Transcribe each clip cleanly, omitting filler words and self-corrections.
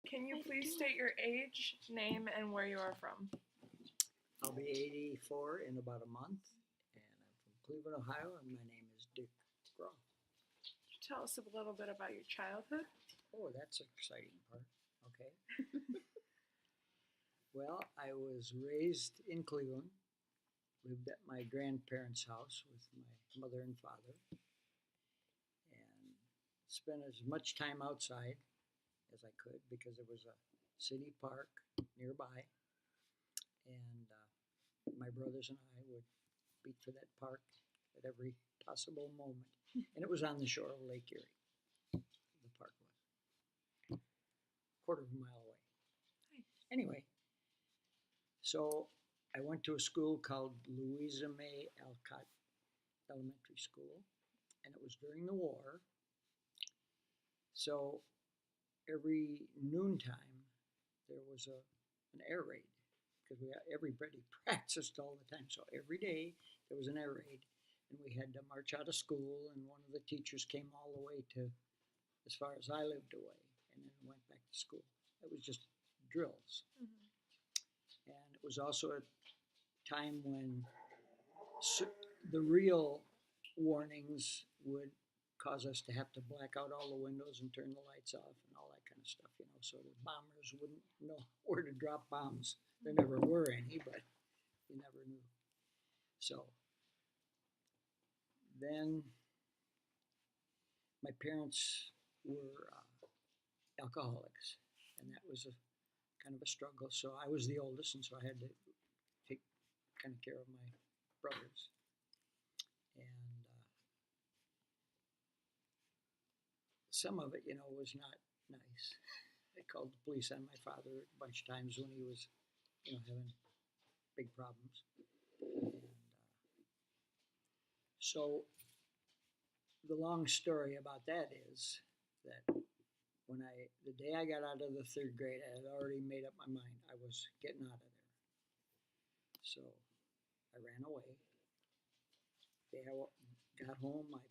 Can you please state your age, name, and where you are from? I'll be 84 in about a month, and I'm from Cleveland, Ohio, and my name is Dick Groff. Could you tell us a little bit about your childhood? Oh, that's an exciting part. Okay. Well, I was raised in Cleveland, lived at my grandparents' house with my mother and father, and spent as much time outside as I could because there was a city park nearby, and my brothers and I would be to that park at every possible moment. And it was on the shore of Lake Erie, the park was, quarter of a mile away. Anyway, so I went to a school called Louisa May Alcott Elementary School, and it was during the war. So every noontime there was an air raid because everybody practiced all the time. So every day there was an air raid, and we had to march out of school. And one of the teachers came all the way to as far as I lived away, and then went back to school. It was just drills, and it was also a time when the real warnings would cause us to have to black out all the windows and turn the lights off and all that kind of stuff, so the bombers wouldn't know where to drop bombs. There never were any, but you never knew. So then my parents were alcoholics, and that was a kind of a struggle. So I was the oldest, and so I had to take kind of care of my brothers. And some of it, was not nice. They called the police on my father a bunch of times when he was, having big problems. And so the long story about that is that the day I got out of the third grade, I had already made up my mind I was getting out of there. So I ran away. I got home. I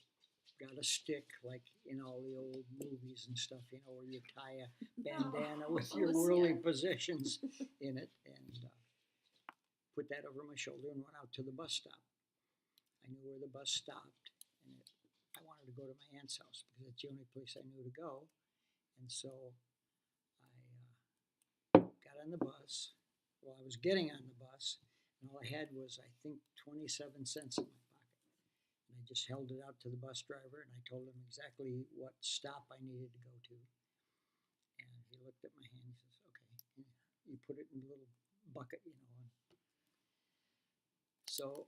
got a stick like in all the old movies and stuff, where you tie a bandana with your worldly possessions in it, and put that over my shoulder and went out to the bus stop. I knew where the bus stopped, and I wanted to go to my aunt's house because it's the only place I knew to go. And so I got on the bus. Well, I was getting on the bus, and all I had was, I think, 27 cents in my pocket. And I just held it out to the bus driver, and I told him exactly what stop I needed to go to. And he looked at my hand. He says, "Okay." You put it in a little bucket, And so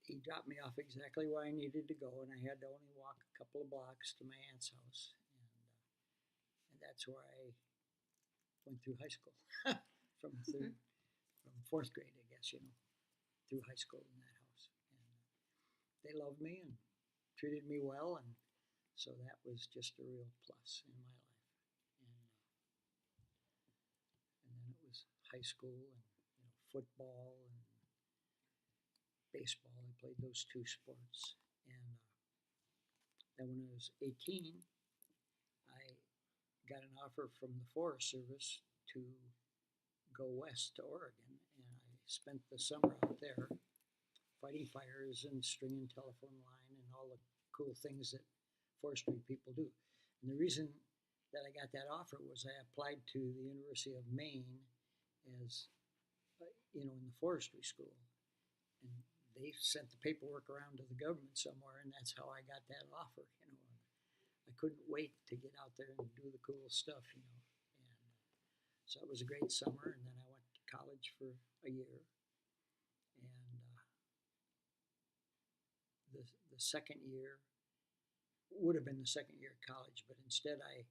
he dropped me off exactly where I needed to go, and I had to only walk a couple of blocks to my aunt's house. And that's where I went through high school from fourth grade, I guess, through high school in that house. And they loved me and treated me well, and so that was just a real plus in my life. And then it was high school and football and baseball. I played those two sports. And then when I was 18, I got an offer from the Forest Service to go west to Oregon, and I spent the summer out there fighting fires and stringing telephone line and all the cool things that forestry people do. And the reason that I got that offer was I applied to the University of Maine as, in the forestry school. And they sent the paperwork around to the government somewhere, and that's how I got that offer, I couldn't wait to get out there and do the cool stuff, And so it was a great summer, and then I went to college for a year. And the second year would have been the second year of college, but instead I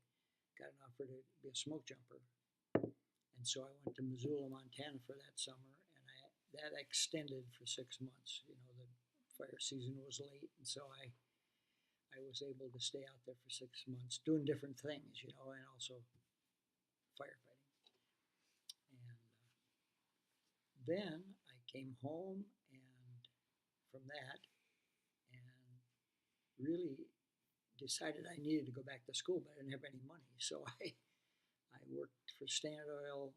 got an offer to be a smoke jumper. And so I went to Missoula, Montana for that summer, and that extended for 6 months. The fire season was late, and so I was able to stay out there for 6 months doing different things, and also firefighting. And then I came home, and from that, and really decided I needed to go back to school, but I didn't have any money. So I worked for Standard Oil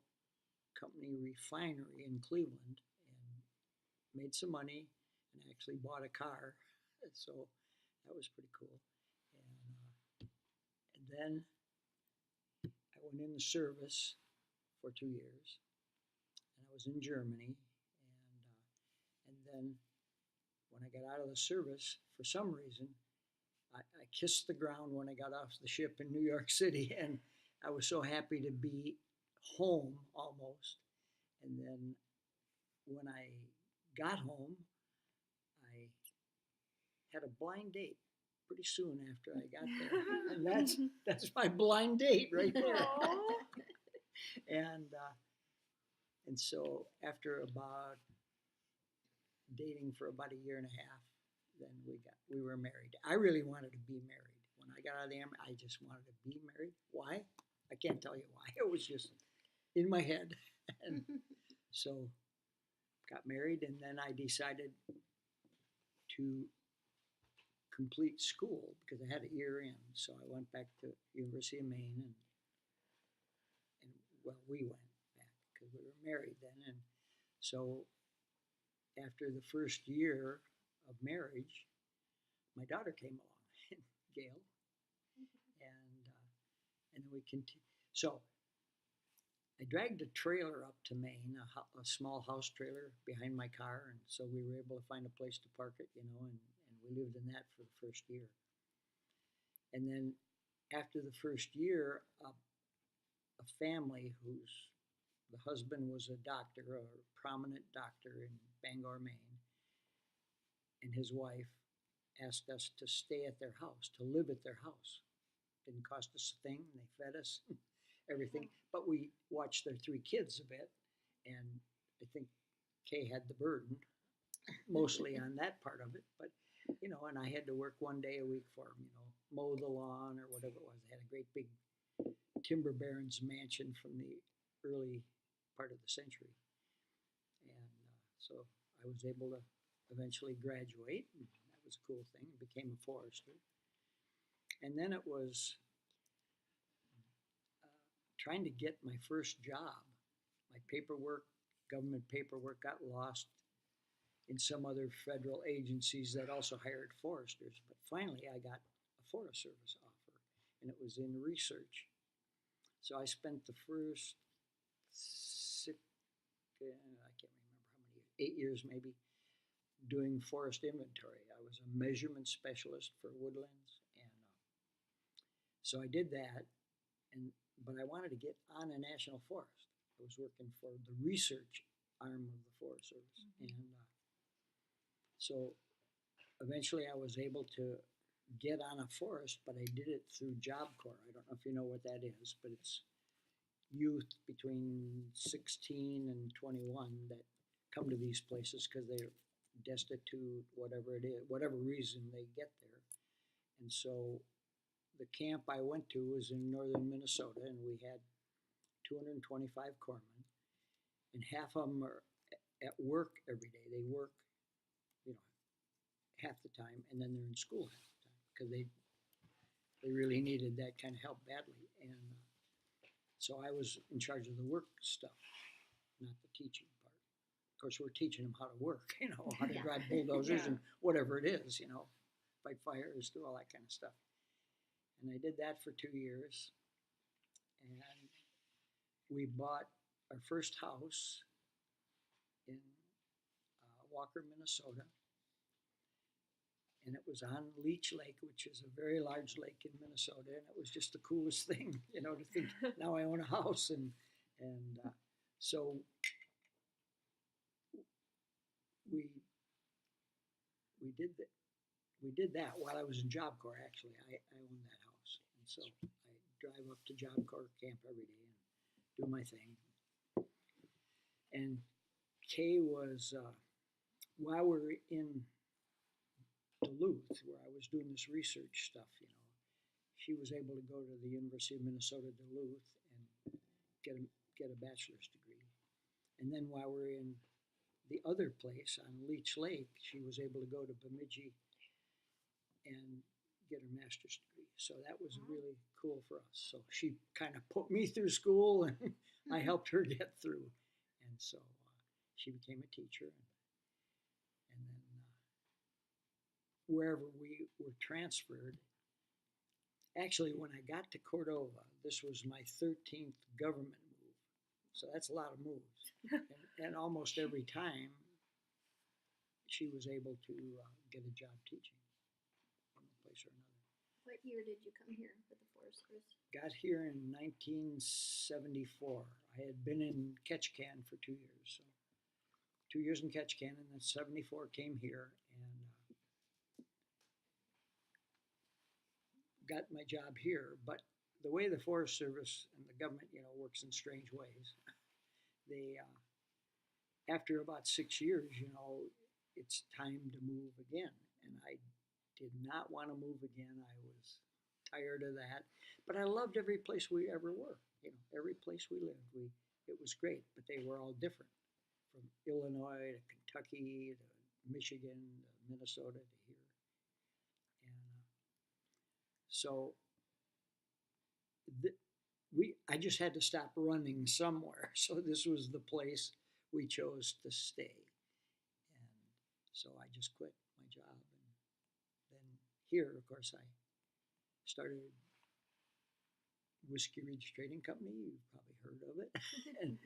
Company refinery in Cleveland and made some money and actually bought a car. So that was pretty cool. And then I went in the service for 2 years, and I was in Germany. And then when I got out of the service, for some reason, I kissed the ground when I got off the ship in New York City, and I was so happy to be home almost. And then when I got home, I had a blind date pretty soon after I got there, and that's my blind date right there. and and so after about dating for about a year and a half, then we were married. I really wanted to be married. When I got out of the Army, I just wanted to be married. Why? I can't tell you why. It was just in my head. And so got married, and then I decided to complete school because I had a year in. So I went back to University of Maine, and well, we went back because we were married then. And so after the first year of marriage, my daughter came along, Gail, and then we continued. So I dragged a trailer up to Maine, a small house trailer behind my car, and so we were able to find a place to park it, and we lived in that for the first year. And then after the first year, a family the husband was a doctor, a prominent doctor in Bangor, Maine, and his wife asked us to stay at their house, to live at their house. Didn't cost us a thing. They fed us, everything. But we watched their 3 kids a bit, and I think Kay had the burden, mostly on that part of it. But, and I had to work 1 day a week for them, mow the lawn or whatever it was. They had a great big timber baron's mansion from the early part of the century. And so I was able to eventually graduate, and that was a cool thing. I became a forester. And then it was trying to get my first job. My paperwork, government paperwork, got lost in some other federal agencies that also hired foresters. But finally, I got a Forest Service offer, and it was in research. So I spent the first I can't remember how many, 8 years maybe, doing forest inventory. I was a measurement specialist for woodlands, and so I did that. But I wanted to get on a national forest. I was working for the research arm of the Forest Service, and so eventually I was able to get on a forest, but I did it through Job Corps. I don't know if you know what that is, but it's youth between 16 and 21 that come to these places because they're destitute, whatever it is, whatever reason they get there. And so the camp I went to was in northern Minnesota, and we had 225 corpsmen, and half of them are at work every day. They work, half the time, and then they're in school half the time because they really needed that kind of help badly. And so I was in charge of the work stuff, not the teaching part. Of course, we're teaching them how to work, how to drive bulldozers and whatever it is, fight fires, do all that kind of stuff. And I did that for 2 years, and we bought our first house in Walker, Minnesota, and it was on Leech Lake, which is a very large lake in Minnesota, and it was just the coolest thing, to think now I own a house, and so we did that while I was in Job Corps. Actually, I owned that house, and so I drive up to Job Corps camp every day and do my thing. And Kay was while we were in Duluth, where I was doing this research stuff, she was able to go to the University of Minnesota Duluth and get a bachelor's degree. And then while we were in the other place on Leech Lake, she was able to go to Bemidji and get her master's degree. So that was Wow. really cool for us. So she kind of put me through school, and I helped her get through. And so she became a teacher. And then wherever we were transferred, actually, when I got to Cordova, this was my 13th government move. So that's a lot of moves. And almost every time, she was able to get a job teaching in one place or another. What year did you come here with the Forest Service? Got here in 1974. I had been in Ketchikan for 2 years. So 2 years in Ketchikan, and then 74 came here and got my job here. But the way the Forest Service and the government, works in strange ways, they, after about 6 years, it's time to move again. And I did not want to move again. I was tired of that. But I loved every place we ever were. Every place we lived, it was great. But they were all different, from Illinois to Kentucky to Michigan to Minnesota to here. And so I just had to stop running somewhere. So this was the place we chose to stay. And so I just quit my job. And then here, of course, I started Whiskey Ridge Trading Company. You've probably heard of it. And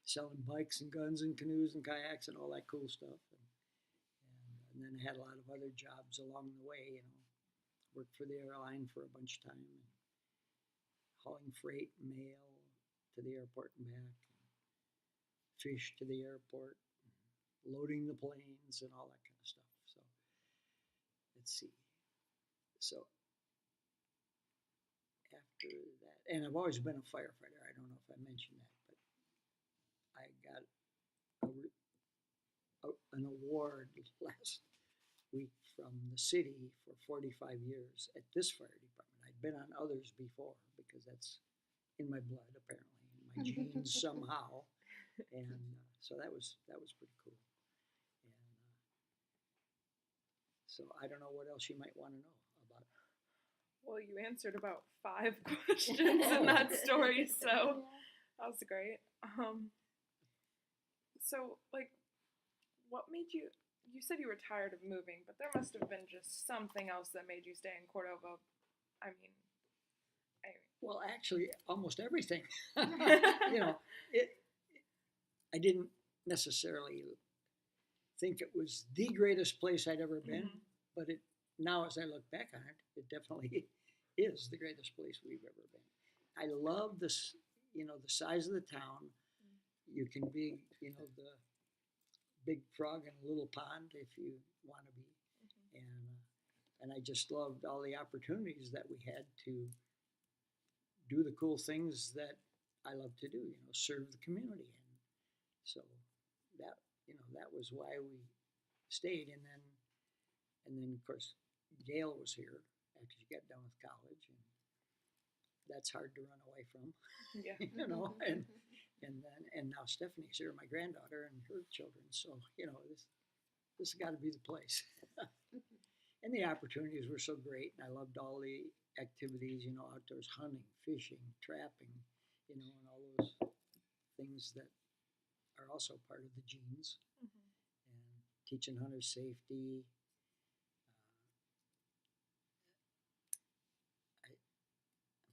selling bikes and guns and canoes and kayaks and all that cool stuff. And then I had a lot of other jobs along the way, worked for the airline for a bunch of time, and hauling freight and mail to the airport and back, and fish to the airport, and loading the planes and all that kind of stuff. So let's see. So after that, and I've always been a firefighter. I don't know if I mentioned that, but I got an award last week from the city for 45 years at this fire department. I'd been on others before because that's in my blood, apparently, in my genes somehow. And so that was pretty cool. And so I don't know what else you might want to know about it. Well, you answered about 5 questions in that story, so that was great. So, what made you said you were tired of moving, but there must have been just something else that made you stay in Cordova. Well, actually, almost everything. I didn't necessarily think it was the greatest place I'd ever been, but now as I look back on it, it definitely is the greatest place we've ever been. I love this, the size of the town. You can be, the big frog in a little pond if you want to be. And I just loved all the opportunities that we had to do the cool things that I love to do, serve the community. And so that was why we stayed. And then of course, Gail was here after she got done with college, and that's hard to run away from. Yeah. And now Stephanie's here, my granddaughter, and her children. So, this has got to be the place. And the opportunities were so great. And I loved all the activities, outdoors, hunting, fishing, trapping, and all those things that are also part of the genes. And teaching hunters safety. I'm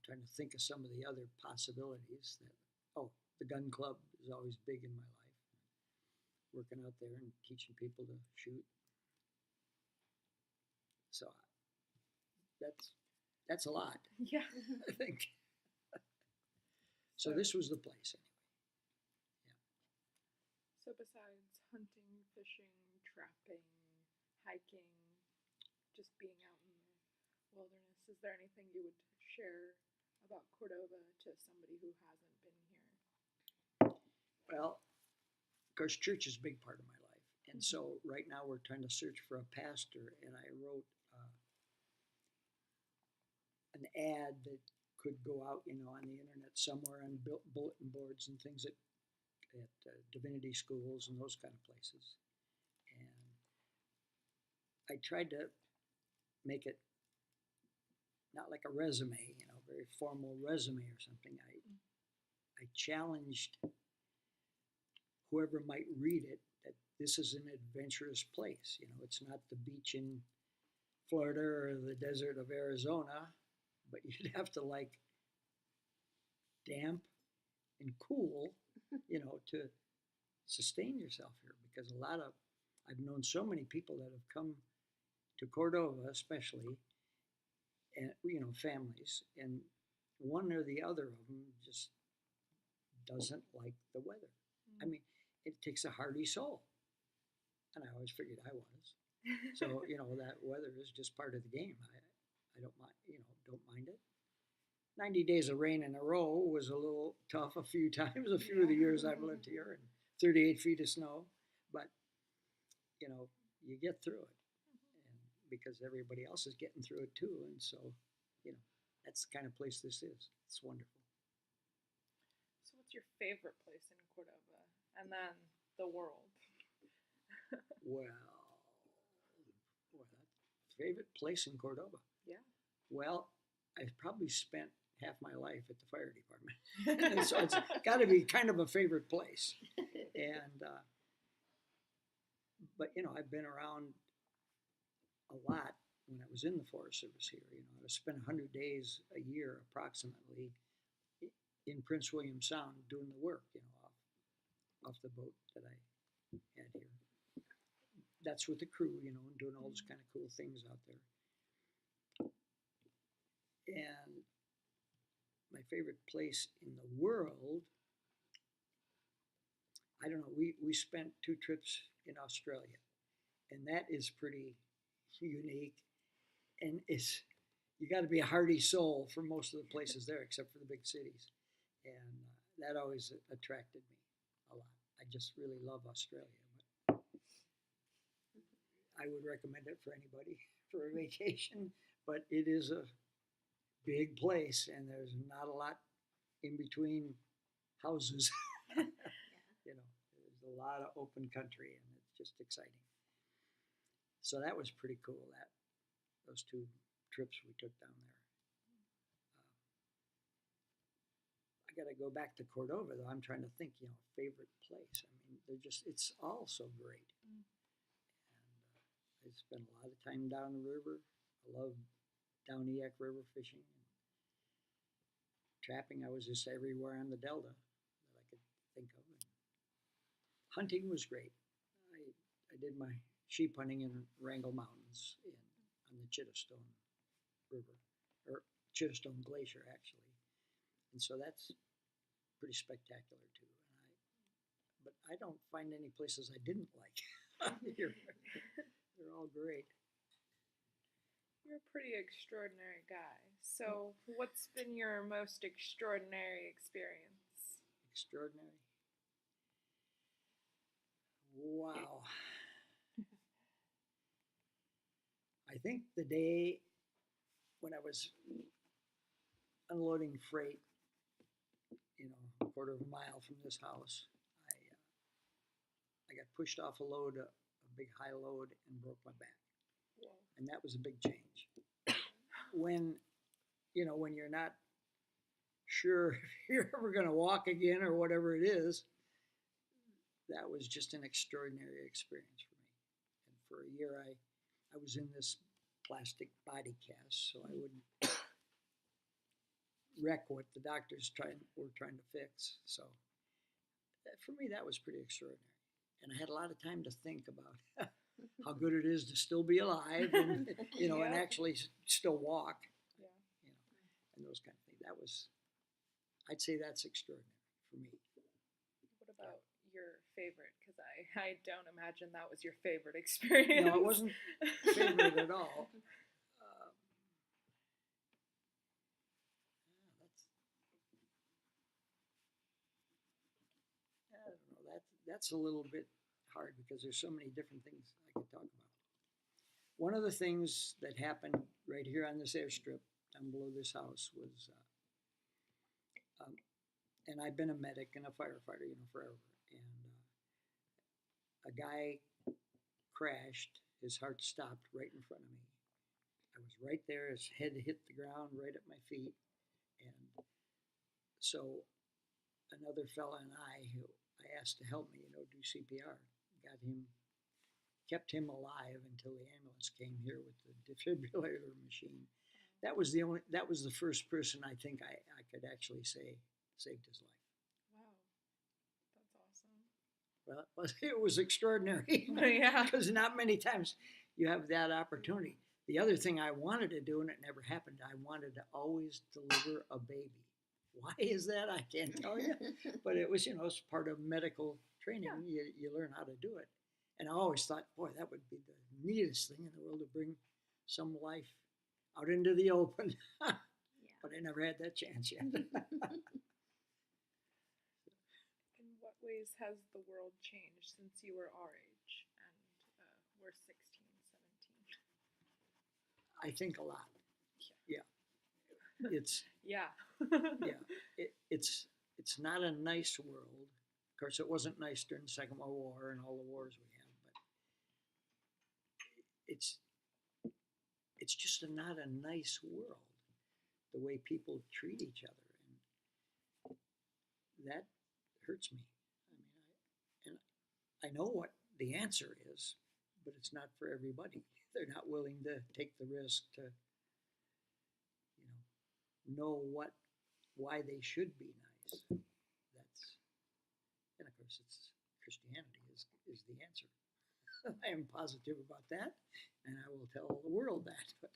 trying to think of some of the other possibilities that, the gun club is always big in my life. Working out there and teaching people to shoot. So that's a lot, Yeah. I think. So this was the place anyway. So besides hunting, fishing, trapping, hiking, just being out in the wilderness, is there anything you would share about Cordova to somebody who hasn't been here? Well, of course, church is a big part of my life. And so right now we're trying to search for a pastor, and I wrote an ad that could go out, on the internet somewhere on bulletin boards and things at divinity schools and those kind of places. And I tried to make it not like a resume, you know, very formal resume or something. I challenged whoever might read it that this is an adventurous place. You know, it's not the beach in Florida or the desert of Arizona, but you'd have to like damp and cool, you know, to sustain yourself here. Because I've known so many people that have come to Cordova, especially, and you know, families, and one or the other of them just doesn't like the weather. I mean, it takes a hardy soul, and I always figured I was. So you know, that weather is just part of the game. I don't mind, you know, don't mind it. 90 days of rain in a row was a little tough a few times, a few of the years I've lived here, and 38 feet of snow. But, you know, you get through it, and because everybody else is getting through it too. And so, you know, that's the kind of place this is. It's wonderful. So, what's your favorite place in Cordova? And then the world. Well, favorite place in Cordova? Yeah. Well, I've probably spent half my life at the fire department. And so it's got to be kind of a favorite place. And, but, you know, I've been around a lot when I was in the Forest Service here. You know, I spent 100 days a year approximately in Prince William Sound doing the work, you know, off the boat that I had here. That's with the crew, you know, and doing all those kind of cool things out there. And my favorite place in the world, I don't know, we spent 2 trips in Australia, and that is pretty unique. And it's, you got to be a hardy soul for most of the places there, except for the big cities. And that always attracted me a lot. I just really love Australia. But I would recommend it for anybody for a vacation, but it is a big place, and there's not a lot in between houses. You know, there's a lot of open country, and it's just exciting. So that was pretty cool. Those 2 trips we took down there. I got to go back to Cordova though. I'm trying to think, you know, favorite place. I mean, it's all so great. And I spent a lot of time down the river. I love down Eyak River fishing. Trapping, I was just everywhere on the delta that I could think of. And hunting was great. I did my sheep hunting in Wrangell Mountains on the Chittestone River, or Chittestone Glacier, actually. And so that's pretty spectacular too. But I don't find any places I didn't like here. They're all great. You're a pretty extraordinary guy. So, what's been your most extraordinary experience? Extraordinary? Wow. I think the day when I was unloading freight, you know, a quarter of a mile from this house, I got pushed off a load, a big high load, and broke my back. Whoa. And that was a big change. When, you know, when you're not sure if you're ever going to walk again or whatever it is, that was just an extraordinary experience for me. And for a year, I was in this plastic body cast, so I wouldn't wreck what the doctors were trying to fix. So for me, that was pretty extraordinary. And I had a lot of time to think about how good it is to still be alive and, you know, and actually still walk, you know, and those kind of things. I'd say that's extraordinary for me. What about your favorite? Because I don't imagine that was your favorite experience. No, it wasn't favorite at all. I don't know. That's a little bit hard because there's so many different things I could talk about. One of the things that happened right here on this airstrip down below this house was, and I've been a medic and a firefighter, you know, forever. And a guy crashed. His heart stopped right in front of me. I was right there. His head hit the ground right at my feet. And so another fella and who I asked to help me, do CPR, got him, kept him alive until the ambulance came here with the defibrillator machine. That was the first person I think I could actually say saved his life. Wow, that's awesome. Well, it was extraordinary. Yeah. Because not many times you have that opportunity. The other thing I wanted to do, and it never happened, I wanted to always deliver a baby. Why is that? I can't tell you. But it was, it's part of medical training. Yeah. You learn how to do it. And I always thought, boy, that would be the neatest thing in the world to bring some life out into the open. Yeah. But I never had that chance yet. In what ways has the world changed since you were our age and we're 16, 17? I think a lot. Yeah. It's Yeah. yeah. It's not a nice world. Of course, it wasn't nice during the Second World War and all the wars we had, but it's just not a nice world. The way people treat each other, and that hurts me. I know what the answer is, but it's not for everybody. They're not willing to take the risk to, know why they should be nice. And of course, it's Christianity is the answer. I am positive about that, and I will tell the world that. But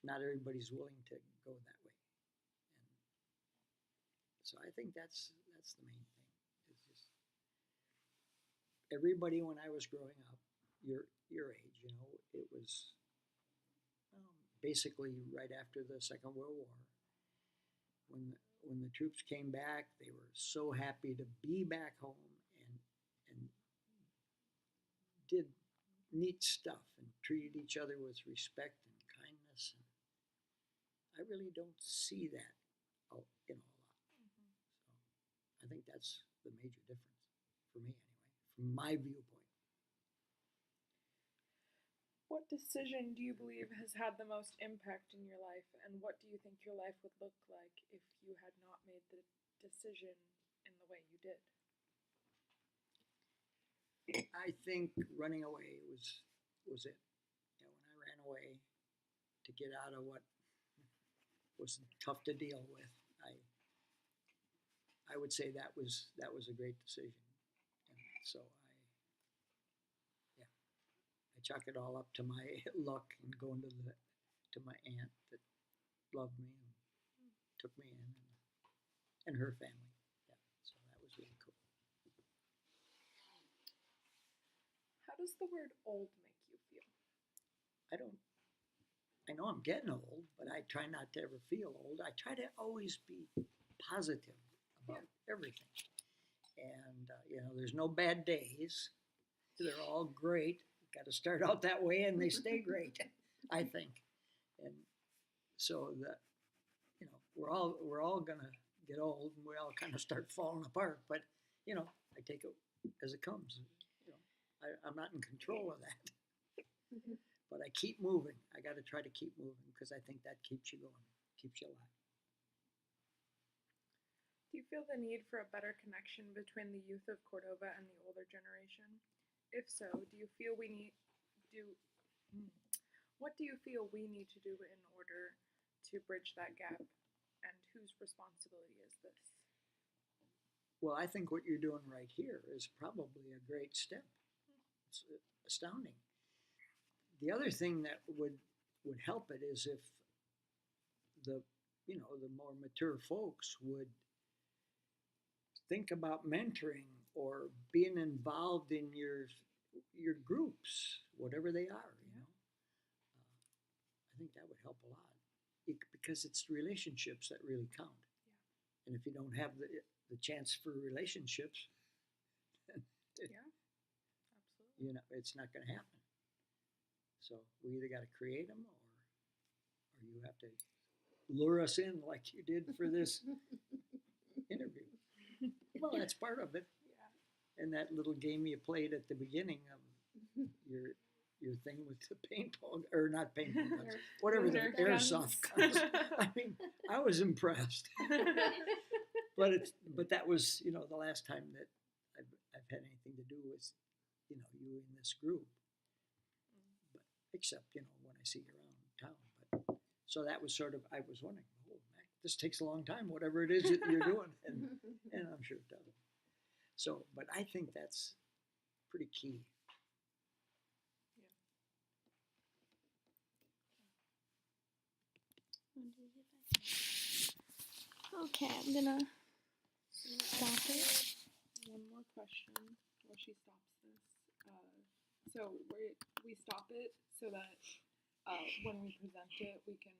not everybody's willing to go that way, and so I think that's the main thing. It's just everybody when I was growing up, your age, it was basically right after the Second World War. When the troops came back, they were so happy to be back home and did neat stuff and treated each other with respect and kindness. And I really don't see that in a lot. Mm-hmm. So I think that's the major difference for me, anyway, from my viewpoint. What decision do you believe has had the most impact in your life, and what do you think your life would look like if you had not made the decision in the way you did? I think running away was it. When I ran away to get out of what was tough to deal with, I would say that was a great decision. And so I chalk it all up to my luck and going to my aunt that loved me and took me in, and her family. Yeah, so that was really cool. How does the word old make you feel? I know I'm getting old, but I try not to ever feel old. I try to always be positive about everything. And, there's no bad days. They're all great. Got to start out that way, and they stay great, I think. And so we're all gonna get old, and we all kind of start falling apart. But I take it as it comes. I'm not in control of that, but I keep moving. I got to try to keep moving because I think that keeps you going, keeps you alive. Do you feel the need for a better connection between the youth of Cordova and the older generation? If so, what do you feel we need to do in order to bridge that gap, and whose responsibility is this? Well, I think what you're doing right here is probably a great step. It's astounding. The other thing that would help it is if the more mature folks would think about mentoring or being involved in your groups, whatever they are. I think that would help a lot because it's relationships that really count. Yeah. And if you don't have the chance for relationships, Absolutely. It's not going to happen. So we either got to create them, or you have to lure us in like you did for this interview. Well, that's part of it. Yeah. And that little game you played at the beginning of your thing with the paintball, or not paintball guns, Nerf- whatever the Nerf airsoft guns. I mean, I was impressed. But that was, you know, the last time that I've had anything to do with, you know, you in this group. But except, you know, when I see you around town. But so that was sort of, I was wondering, oh, man, this takes a long time, whatever it is that you're doing, and I'm sure it does. So, but I think that's pretty key. Okay, I'm gonna stop it. One more question while she stops this. So we stop it so that when we present it, we can